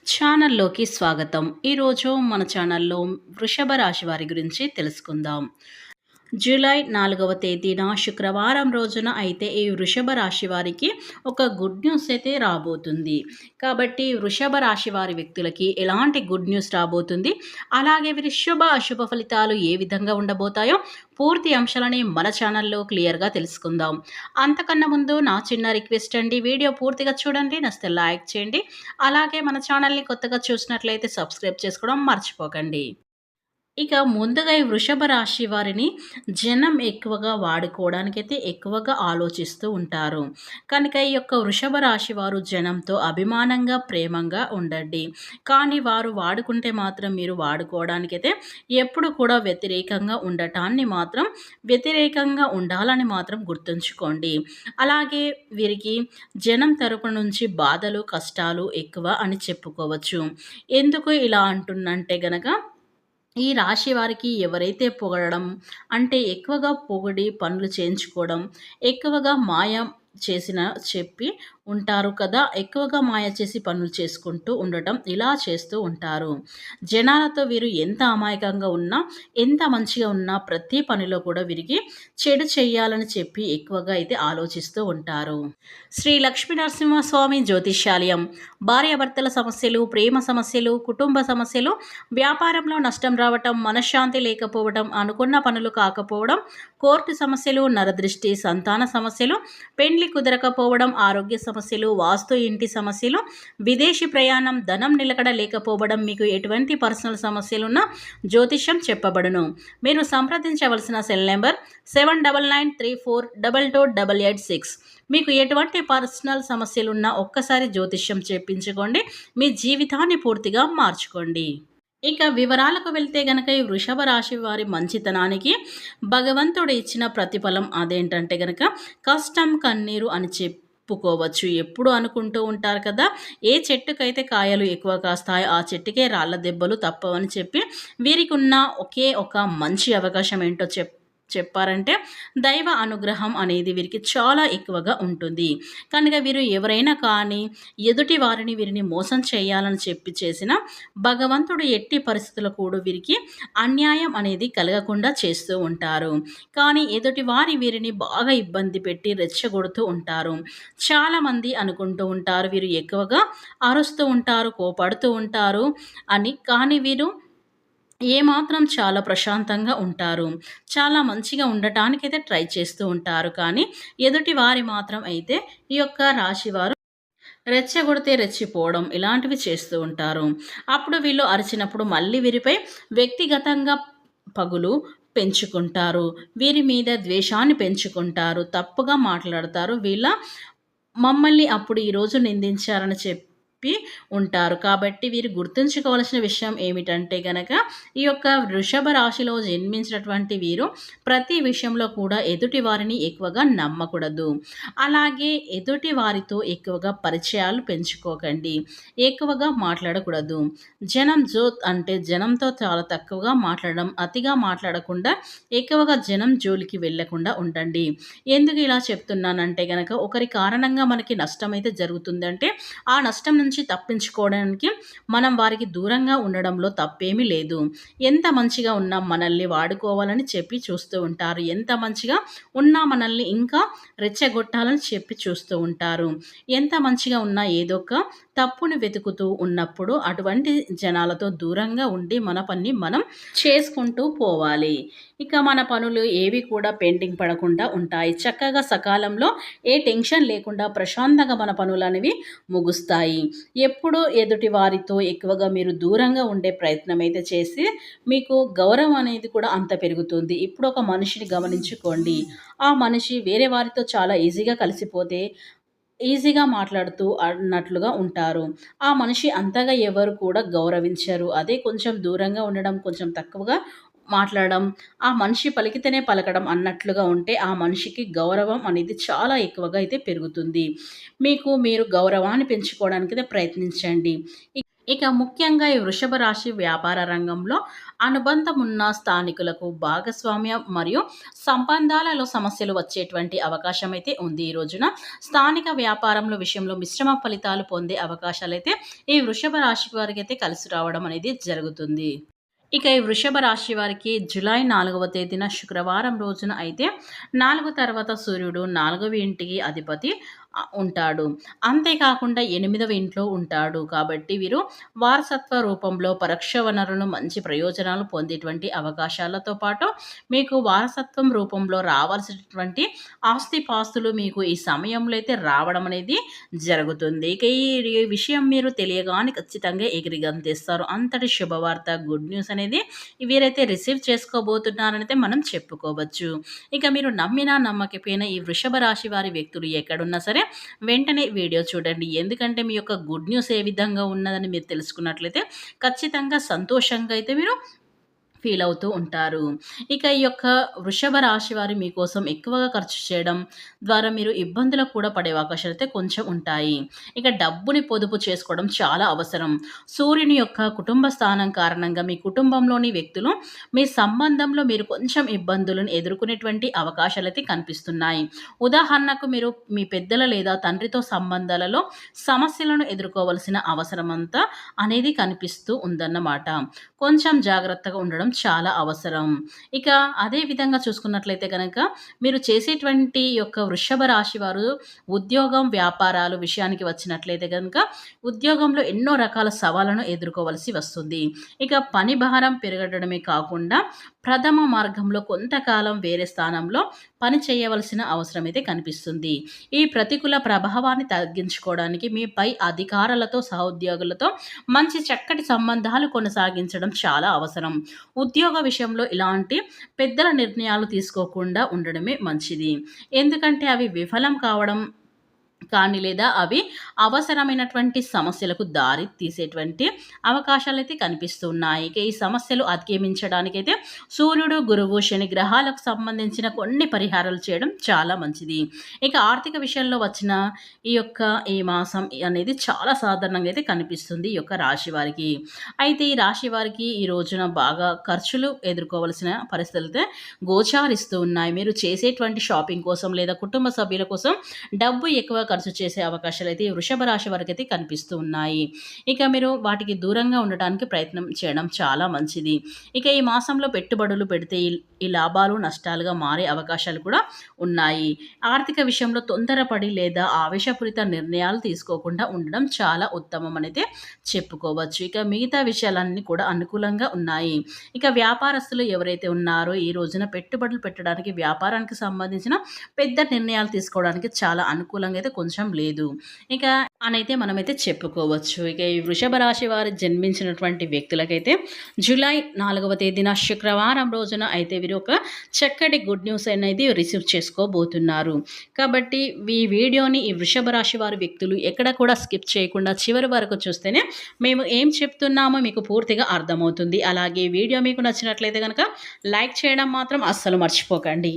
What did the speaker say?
ఛానల్లోకి స్వాగతం. ఈరోజు మన ఛానల్లో వృషభ రాశి వారి గురించి తెలుసుకుందాం. జూలై 4వ తేదీన శుక్రవారం రోజున అయితే ఈ వృషభ రాశి వారికి ఒక గుడ్ న్యూస్ అయితే రాబోతుంది. కాబట్టి వృషభ రాశి వారి వ్యక్తులకి ఎలాంటి గుడ్ న్యూస్ రాబోతుంది, అలాగే వీరి శుభ అశుభ ఫలితాలు ఏ విధంగా ఉండబోతాయో పూర్తి అంశాలని మన ఛానల్లో క్లియర్గా తెలుసుకుందాం. అంతకన్నా ముందు నా చిన్న రిక్వెస్ట్ అండి, వీడియో పూర్తిగా చూడండి, నచ్చితే లైక్ చేయండి. అలాగే మన ఛానల్ని కొత్తగా చూసినట్లయితే సబ్స్క్రైబ్ చేసుకోవడం మర్చిపోకండి. ఇక ముందుగా ఈ వృషభ రాశి వారిని జనం ఎక్కువగా వాడుకోవడానికైతే ఎక్కువగా ఆలోచిస్తూ ఉంటారు. కనుక ఈ యొక్క వృషభ రాశి వారు జనంతో అభిమానంగా, ప్రేమంగా ఉండండి. కానీ వారు వాడుకుంటే మాత్రం మీరు వాడుకోవడానికైతే ఎప్పుడు కూడా వ్యతిరేకంగా ఉండాలని మాత్రం గుర్తుంచుకోండి. అలాగే వీరికి జనం తరపు నుంచి బాధలు, కష్టాలు ఎక్కువ అని చెప్పుకోవచ్చు. ఎందుకు ఇలా అంటున్నంటే గనక, ఈ రాశి వారికి ఎవరైతే పొగడడం అంటే ఎక్కువగా పొగిడి పనులు చేయించుకోవడం, ఎక్కువగా మాయ చెప్పి ఉంటారు కదా, ఎక్కువగా మాయ చేసి పనులు చేసుకుంటూ ఉండటం, ఇలా చేస్తూ ఉంటారు. జనాలతో వీరు ఎంత అమాయకంగా ఉన్నా, ఎంత మంచిగా ఉన్నా ప్రతి పనిలో కూడా వీరికి చెడు చేయాలని చెప్పి ఎక్కువగా అయితే ఆలోచిస్తూ ఉంటారు. శ్రీ లక్ష్మీ నరసింహస్వామి జ్యోతిష్యాలయం భార్యాభర్తల సమస్యలు, ప్రేమ సమస్యలు, కుటుంబ సమస్యలు, వ్యాపారంలో నష్టం రావటం, మనశ్శాంతి లేకపోవడం, అనుకున్న పనులు కాకపోవడం, కోర్టు సమస్యలు, నరదృష్టి, సంతాన సమస్యలు, పెండ్లి కుదరకపోవడం, ఆరోగ్య సమస్యలు, వాస్తు ఇంటి సమస్యలు, విదేశీ ప్రయాణం, ధనం నిలకడ లేకపోవడం, మీకు ఎటువంటి పర్సనల్ సమస్యలున్నా జ్యోతిష్యం చెప్పబడును. మీరు సంప్రదించవలసిన సెల్ నెంబర్ 7993422886. మీకు ఎటువంటి పర్సనల్ సమస్యలున్నా ఒక్కసారి జ్యోతిష్యం చేపించుకోండి, మీ జీవితాన్ని పూర్తిగా మార్చుకోండి. ఇక వివరాలకు వెళ్తే గనక, ఈ వృషభ రాశి వారి మంచితనానికి భగవంతుడు ఇచ్చిన ప్రతిఫలం అదేంటంటే గనక కష్టం, కన్నీరు అని చెప్పుకోవచ్చు. ఎప్పుడు అనుకుంటూ ఉంటారు కదా, ఏ చెట్టుకైతే కాయలు ఎక్కువ కాస్తాయో ఆ చెట్టుకే రాళ్ళ దెబ్బలు తప్పవని చెప్పి, వీరికి ఉన్న ఒకే ఒక మంచి అవకాశం ఏంటో చెప్పారంటే దైవ అనుగ్రహం అనేది వీరికి చాలా ఎక్కువగా ఉంటుంది. కనుక వీరు ఎవరైనా కానీ ఎదుటి వారిని వీరిని మోసం చేయాలని చెప్పి చేసిన భగవంతుడు ఎట్టి పరిస్థితుల్లో కూడా వీరికి అన్యాయం అనేది కలగకుండా చేస్తూ ఉంటారు. కానీ ఎదుటి వారి వీరిని బాగా ఇబ్బంది పెట్టి రెచ్చగొడుతూ ఉంటారు. చాలామంది అనుకుంటూ ఉంటారు వీరు ఎక్కువగా అరుస్తూ ఉంటారు, కోపడుతూ ఉంటారు అని. కానీ వీరు ఏమాత్రం చాలా ప్రశాంతంగా ఉంటారు. చాలా మంచిగా ఉండటానికైతే ట్రై చేస్తూ ఉంటారు. కానీ ఎదుటి వారి మాత్రం అయితే ఈ యొక్క రాశివారు రెచ్చగొడితే రెచ్చిపోవడం ఇలాంటివి చేస్తూ ఉంటారు. అప్పుడు వీళ్ళు అరిచినప్పుడు మళ్ళీ వీరిపై వ్యక్తిగతంగా పగులు పెంచుకుంటారు. వీరి మీద ద్వేషాన్ని పెంచుకుంటారు. తప్పుగా మాట్లాడతారు. మమ్మల్ని అప్పుడు ఈరోజు నిందించారని చెప్పి ఉంటారు. కాబట్టి వీరు గుర్తుంచుకోవాల్సిన విషయం ఏమిటంటే గనక, ఈ యొక్క వృషభ రాశిలో జన్మించినటువంటి వీరు ప్రతి విషయంలో కూడా ఎదుటి వారిని ఎక్కువగా నమ్మకూడదు. అలాగే ఎదుటి వారితో ఎక్కువగా పరిచయాలు పెంచుకోకండి, ఎక్కువగా మాట్లాడకూడదు. జనంతో చాలా తక్కువగా మాట్లాడడం, అతిగా మాట్లాడకుండా ఎక్కువగా జనం జోలికి వెళ్ళకుండా ఉండండి. ఎందుకు ఇలా చెప్తున్నానంటే గనక, ఒకరి కారణంగా మనకి నష్టం అయితే జరుగుతుందంటే ఆ నష్టం నుంచి తప్పించుకోవడానికి మనం వారికి దూరంగా ఉండడంలో తప్పేమీ లేదు. ఎంత మంచిగా ఉన్నా మనల్ని వాడుకోవాలని చెప్పి చూస్తూ ఉంటారు. ఎంత మంచిగా ఉన్నా మనల్ని ఇంకా రెచ్చగొట్టాలని చెప్పి చూస్తూ ఉంటారు. ఎంత మంచిగా ఉన్నా ఏదో ఒక తప్పుని వెతుకుతూ ఉన్నప్పుడు అటువంటి జనాలతో దూరంగా ఉండి మన పని మనం చేసుకుంటూ పోవాలి. ఇక మన పనులు ఏవి కూడా పెండింగ్ పడకుండా ఉంటాయి. చక్కగా సకాలంలో ఏ టెన్షన్ లేకుండా ప్రశాంతంగా మన పనులు అనేవి ముగుస్తాయి. ఎప్పుడు ఎదుటి వారితో ఎక్కువగా మీరు దూరంగా ఉండే ప్రయత్నం అయితే చేసి మీకు గౌరవం అనేది కూడా అంత పెరుగుతుంది. ఇప్పుడు ఒక మనిషిని గమనించుకోండి. ఆ మనిషి వేరే వారితో చాలా ఈజీగా కలిసిపోతే ఈజీగా మాట్లాడుతూ అన్నట్లుగా ఉంటారు. ఆ మనిషి అంతగా ఎవరు కూడా గౌరవించరు. అదే కొంచెం దూరంగా ఉండడం, కొంచెం తక్కువగా మాట్లాడడం, ఆ మనిషి పలికితేనే పలకడం అన్నట్లుగా ఉంటే ఆ మనిషికి గౌరవం అనేది చాలా ఎక్కువగా అయితే పెరుగుతుంది. మీరు గౌరవాన్ని పెంచుకోవడానికైతే ప్రయత్నించండి. ఇక ముఖ్యంగా ఈ వృషభ రాశి వ్యాపార రంగంలో అనుబంధం ఉన్న స్థానికులకు భాగస్వామ్యం మరియు సంబంధాలలో సమస్యలు వచ్చేటువంటి అవకాశం అయితే ఉంది ఈ రోజున. స్థానిక వ్యాపారంలో విషయంలో మిశ్రమ ఫలితాలు పొందే అవకాశాలైతే ఈ వృషభ రాశి వారికి అయితే కలిసి రావడం అనేది జరుగుతుంది. ఇక ఈ వృషభ రాశి వారికి జులై 4వ తేదీన శుక్రవారం రోజున అయితే 4 తర్వాత సూర్యుడు 4వ ఇంటికి అధిపతి ఉంటాడు. అంతేకాకుండా 8వ ఇంట్లో ఉంటాడు. కాబట్టి వీరు వారసత్వ రూపంలో పరోక్ష వనరులను మంచి ప్రయోజనాలు పొందేటువంటి అవకాశాలతో పాటు మీకు వారసత్వం రూపంలో రావాల్సినటువంటి ఆస్తిపాస్తులు మీకు ఈ సమయంలో అయితే రావడం అనేది జరుగుతుంది. ఇక ఈ విషయం మీరు తెలియగానే ఖచ్చితంగా ఎగిరి గంతేస్తారు. అంతటి శుభవార్త, గుడ్ న్యూస్ అనేది వీరైతే రిసీవ్ చేసుకోబోతున్నారనైతే మనం చెప్పుకోవచ్చు. ఇక మీరు నమ్మినా నమ్మకపోయినా ఈ వృషభ రాశి వారి వ్యక్తులు ఎక్కడున్నా సరే వెంటనే వీడియో చూడండి. ఎందుకంటే మీ యొక్క గుడ్ న్యూస్ ఏ విధంగా ఉన్నదని మీరు తెలుసుకున్నట్లయితే ఖచ్చితంగా సంతోషంగా అయితే మీరు ఫీల్ అవుతూ ఉంటారు. ఇక ఈ యొక్క వృషభ రాశి వారు మీకోసం ఎక్కువగా ఖర్చు చేయడం ద్వారా మీరు ఇబ్బందులకు కూడా పడే అవకాశాలు అయితే కొంచెం ఉంటాయి. ఇక డబ్బుని పొదుపు చేసుకోవడం చాలా అవసరం. సూర్యుని యొక్క కుటుంబ స్థానం కారణంగా మీ కుటుంబంలోని వ్యక్తులు మీ సంబంధంలో మీరు కొంచెం ఇబ్బందులను ఎదుర్కొనేటువంటి అవకాశాలు అయితే కనిపిస్తున్నాయి. ఉదాహరణకు మీరు మీ పెద్దల లేదా తండ్రితో సంబంధాలలో సమస్యలను ఎదుర్కోవలసిన అవసరమంతా అనేది కనిపిస్తూ ఉందన్నమాట. కొంచెం జాగ్రత్తగా ఉండడం చాలా అవసరం. ఇక అదే విధంగా చూసుకున్నట్లయితే గనక మీరు చేసేటువంటి యొక్క వృషభ రాశి వారు ఉద్యోగం, వ్యాపారాలు విషయానికి వచ్చినట్లయితే గనక ఉద్యోగంలో ఎన్నో రకాల సవాళ్లను ఎదుర్కోవలసి వస్తుంది. ఇక పని భారం పెరగడమే కాకుండా ప్రథమ మార్గంలో కొంతకాలం వేరే స్థానంలో పని చేయవలసిన అవసరం అయితే కనిపిస్తుంది. ఈ ప్రతికూల ప్రభావాన్ని తగ్గించుకోవడానికి మీ పై అధికారులతో, సహోద్యోగులతో మంచి చక్కటి సంబంధాలు కొనసాగించడం చాలా అవసరం. ఉద్యోగ విషయంలో ఇలాంటి పెద్దల నిర్ణయాలు తీసుకోకుండా ఉండడమే మంచిది. ఎందుకంటే అవి విఫలం కావడం కానీ లేదా అవి అవసరమైనటువంటి సమస్యలకు దారి తీసేటువంటి అవకాశాలైతే కనిపిస్తున్నాయి. ఇక ఈ సమస్యలు అధిగమించడానికైతే సూర్యుడు, గురువు, శని గ్రహాలకు సంబంధించిన కొన్ని పరిహారాలు చేయడం చాలా మంచిది. ఇక ఆర్థిక విషయంలో వచ్చిన ఈ మాసం అనేది చాలా సాధారణంగా అయితే కనిపిస్తుంది ఈ యొక్క రాశి వారికి. అయితే ఈ రాశి వారికి ఈ రోజున బాగా ఖర్చులు ఎదుర్కోవలసిన పరిస్థితులు అయితే గోచారిస్తూ ఉన్నాయి. మీరు చేసేటువంటి షాపింగ్ కోసం లేదా కుటుంబ సభ్యుల కోసం డబ్బు ఎక్కువ ఖర్చు చేసే అవకాశాలు అయితే ఈ వృషభ రాశి వారికి అయితే కనిపిస్తూ ఉన్నాయి. ఇక మీరు వాటికి దూరంగా ఉండడానికి ప్రయత్నం చేయడం చాలా మంచిది. ఇక ఈ మాసంలో పెట్టుబడులు పెడితే ఈ లాభాలు నష్టాలుగా మారే అవకాశాలు కూడా ఉన్నాయి. ఆర్థిక విషయంలో తొందరపడి లేదా ఆవేశపూరిత నిర్ణయాలు తీసుకోకుండా ఉండడం చాలా ఉత్తమం అనేది చెప్పుకోవచ్చు. ఇక మిగతా విషయాలన్నీ కూడా అనుకూలంగా ఉన్నాయి. ఇక వ్యాపారస్తులు ఎవరైతే ఉన్నారో ఈ రోజున పెట్టుబడులు పెట్టడానికి, వ్యాపారానికి సంబంధించిన పెద్ద నిర్ణయాలు తీసుకోవడానికి చాలా అనుకూలంగా అయితే కొంచెం లేదు ఇక అనైతే మనమైతే చెప్పుకోవచ్చు. ఇక ఈ వృషభ రాశి వారు జన్మించినటువంటి వ్యక్తులకైతే జూలై 4వ తేదీన శుక్రవారం రోజున అయితే వీరు ఒక చక్కటి గుడ్ న్యూస్ అనేది రిసీవ్ చేసుకోబోతున్నారు. కాబట్టి ఈ వీడియోని ఈ వృషభ రాశి వారి వ్యక్తులు ఎక్కడ కూడా స్కిప్ చేయకుండా చివరి వరకు చూస్తేనే మేము ఏం చెప్తున్నామో మీకు పూర్తిగా అర్థమవుతుంది. అలాగే వీడియో మీకు నచ్చినట్లయితే కనుక లైక్ చేయడం మాత్రం అస్సలు మర్చిపోకండి.